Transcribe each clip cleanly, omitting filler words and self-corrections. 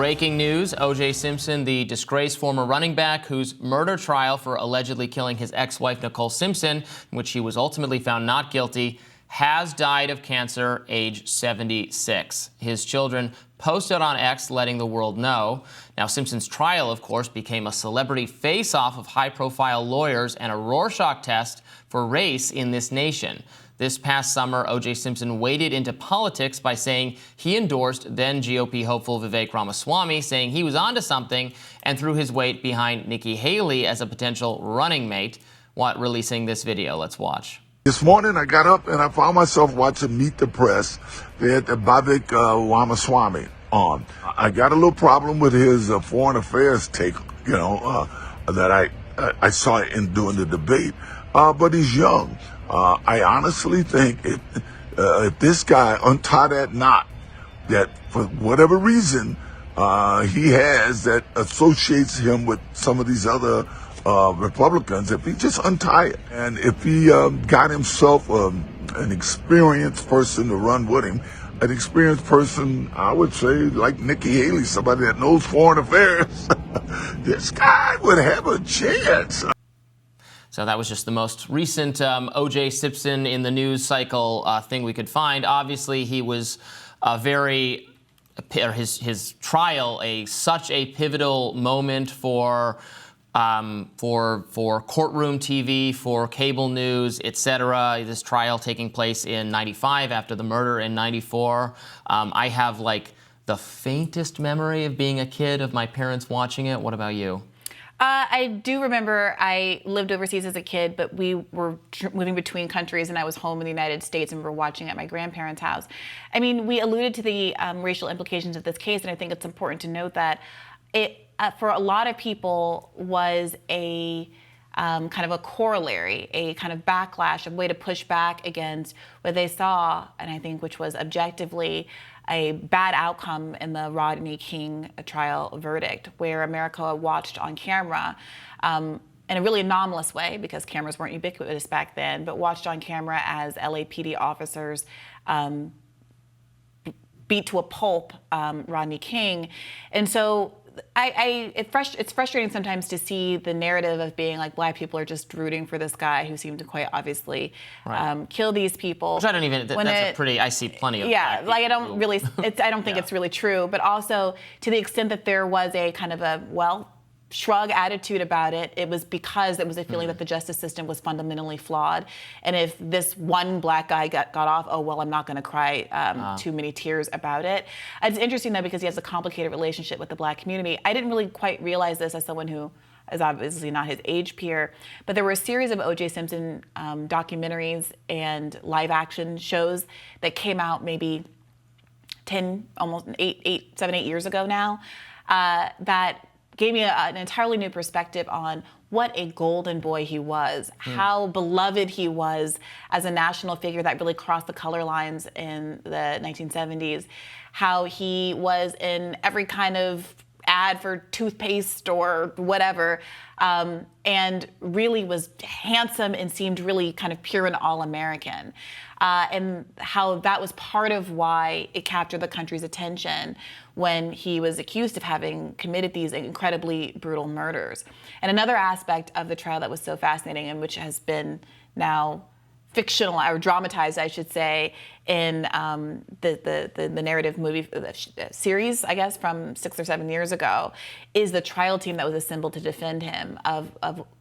breaking news. O.J. Simpson, the disgraced former running back whose murder trial for allegedly killing his ex-wife Nicole Simpson, in which he was ultimately found not guilty, has died of cancer, age 76. His children posted on X letting the world know. Now, Simpson's trial, of course, became a celebrity face-off of high-profile lawyers and a Rorschach test for race in this nation. This past summer, O.J. Simpson waded into politics by saying he endorsed then GOP hopeful Vivek Ramaswamy, saying he was onto something, and threw his weight behind Nikki Haley as a potential running mate. Releasing this video. Let's watch. This morning, I got up and I found myself watching Meet the Press. They had the Vivek Ramaswamy on. I got a little problem with his foreign affairs take, that I saw in doing the debate. But he's young. I honestly think if this guy untie that knot, that for whatever reason he has that associates him with some of these other Republicans, if he just untie it, and if he got himself an experienced person to run with him, an experienced person, I would say, like Nikki Haley, somebody that knows foreign affairs, this guy would have a chance. So that was just the most recent O.J. Simpson in the news cycle thing we could find. Obviously, he was his trial such a pivotal moment for courtroom TV, for cable news, etc. This trial taking place in '95 after the murder in '94. I have the faintest memory of being a kid of my parents watching it. What about you? I do remember I lived overseas as a kid, but we were moving between countries, and I was home in the United States, and we were watching at my grandparents' house. I mean, we alluded to the racial implications of this case, and I think it's important to note that it, for a lot of people, was a kind of a corollary, a kind of backlash, a way to push back against what they saw, and I think which was objectively a bad outcome in the Rodney King trial verdict, where America watched on camera in a really anomalous way, because cameras weren't ubiquitous back then, but watched on camera as LAPD officers beat to a pulp Rodney King. And so it's frustrating sometimes to see the narrative of being like black people are just rooting for this guy who seemed to quite obviously kill these people. Which I don't even. I see plenty of. Yeah, I don't really. I don't think it's really true. But also, to the extent that there was a kind of a shrug attitude about it, it was because it was a feeling that the justice system was fundamentally flawed. And if this one black guy got off, I'm not going to cry too many tears about it. It's interesting, though, because he has a complicated relationship with the black community. I didn't really quite realize this as someone who is obviously not his age peer, but there were a series of O.J. Simpson documentaries and live action shows that came out maybe 10, almost 7, 8 years ago now, that gave me an entirely new perspective on what a golden boy he was, how beloved he was as a national figure that really crossed the color lines in the 1970s, how he was in every kind of ad for toothpaste or whatever, and really was handsome and seemed really kind of pure and all-American. And how that was part of why it captured the country's attention when he was accused of having committed these incredibly brutal murders. And another aspect of the trial that was so fascinating, and which has been now fictional or dramatized, I should say, in the narrative movie series, I guess, from 6 or 7 years ago, is the trial team that was assembled to defend him of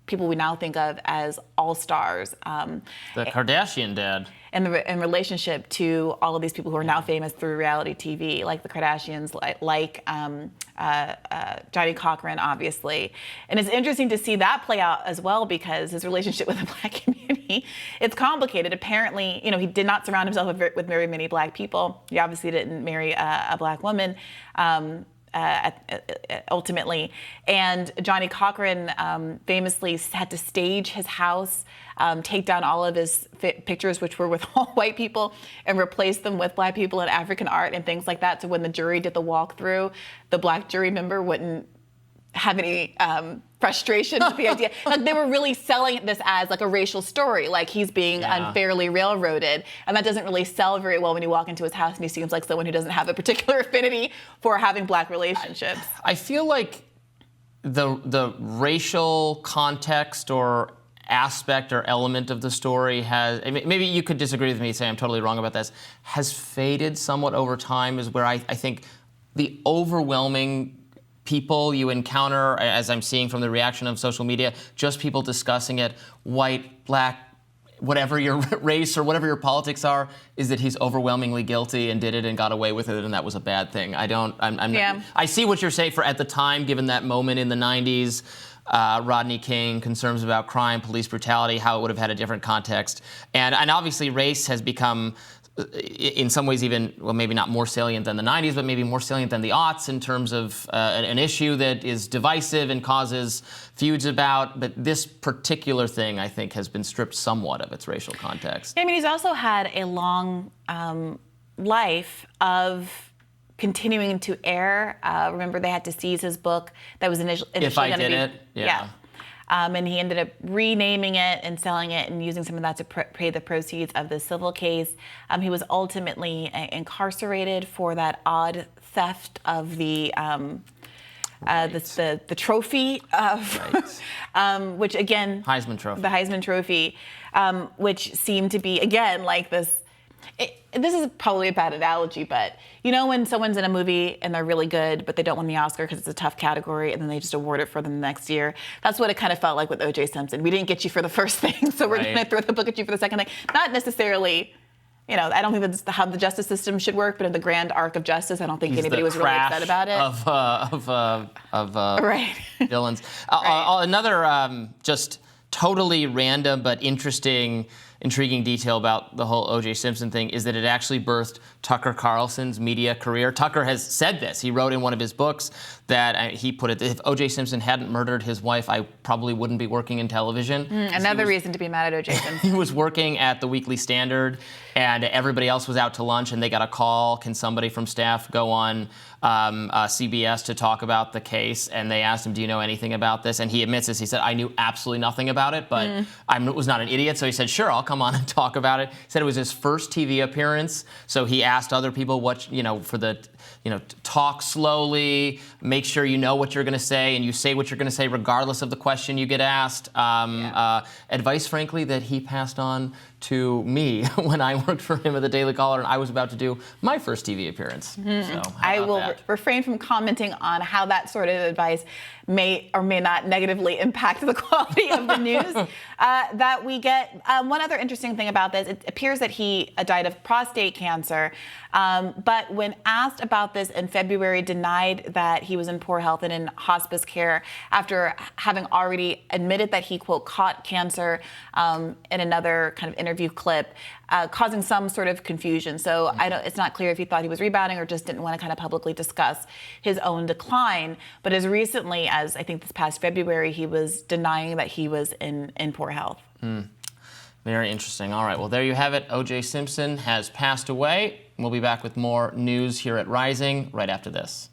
people we now think of as all-stars. The Kardashian dad. In relationship to all of these people who are now famous through reality TV, like the Kardashians, like Johnny Cochran, obviously. And it's interesting to see that play out as well, because his relationship with the black community, it's complicated. Apparently, he did not surround himself with very many black people. He obviously didn't marry a black woman. Ultimately. And Johnny Cochran famously had to stage his house, take down all of his pictures, which were with all white people, and replace them with black people and African art and things like that. So when the jury did the walkthrough, the black jury member wouldn't have any frustration with the idea. Like they were really selling this as like a racial story, like he's being unfairly railroaded, and that doesn't really sell very well when you walk into his house and he seems like someone who doesn't have a particular affinity for having black relationships. I feel like the racial context or aspect or element of the story has, maybe you could disagree with me, say I'm totally wrong about this, has faded somewhat over time, is where I think the overwhelming people you encounter, as I'm seeing from the reaction of social media, just people discussing it, white, black, whatever your race or whatever your politics are, is that he's overwhelmingly guilty and did it and got away with it, and that was a bad thing. I see what you're saying for at the time, given that moment in the 90s, Rodney King, concerns about crime, police brutality, how it would have had a different context. And obviously race has become, in some ways even, well, maybe not more salient than the 90s, but maybe more salient than the aughts in terms of an issue that is divisive and causes feuds about. But this particular thing, I think, has been stripped somewhat of its racial context. I mean, he's also had a long life of continuing to err. Remember, they had to seize his book that was initially If I going to Did be, It? Yeah. And he ended up renaming it and selling it and using some of that to pay the proceeds of the civil case. He was ultimately incarcerated for that odd theft of the trophy of, which again, Heisman Trophy. The Heisman Trophy, which seemed to be again like this. This is probably a bad analogy, but you know when someone's in a movie and they're really good, but they don't win the Oscar because it's a tough category, and then they just award it for them the next year? That's what it kind of felt like with O.J. Simpson. We didn't get you for the first thing, so we're going to throw the book at you for the second thing. Not necessarily, I don't think that's how the justice system should work, but in the grand arc of justice, I don't think anybody was really upset about it. Of villains. Another just totally random but intriguing detail about the whole O.J. Simpson thing is that it actually birthed Tucker Carlson's media career. Tucker has said this. He wrote in one of his books that he put it, if O.J. Simpson hadn't murdered his wife, I probably wouldn't be working in television. Another reason to be mad at O.J. Simpson. He was working at the Weekly Standard, and everybody else was out to lunch, and they got a call, can somebody from staff go on CBS to talk about the case? And they asked him, do you know anything about this? And he admits this. He said, I knew absolutely nothing about it, but I was not an idiot. So he said, sure, I'll come on and talk about it. He said it was his first TV appearance. So he asked other people talk slowly, make sure you know what you're going to say, and you say what you're going to say regardless of the question you get asked. Advice, frankly, that he passed on to me when I worked for him at the Daily Caller, and I was about to do my first TV appearance. So I will refrain from commenting on how that sort of advice may or may not negatively impact the quality of the news that we get. One other interesting thing about this, it appears that he died of prostate cancer, but when asked about this in February, denied that he was in poor health and in hospice care after having already admitted that he, quote, caught cancer in another kind of interview clip, causing some sort of confusion. So it's not clear if he thought he was rebounding or just didn't want to kind of publicly discuss his own decline. But as recently as I think this past February, he was denying that he was in poor health. Very interesting. All right, well, there you have it. O.J. Simpson has passed away. We'll be back with more news here at Rising right after this.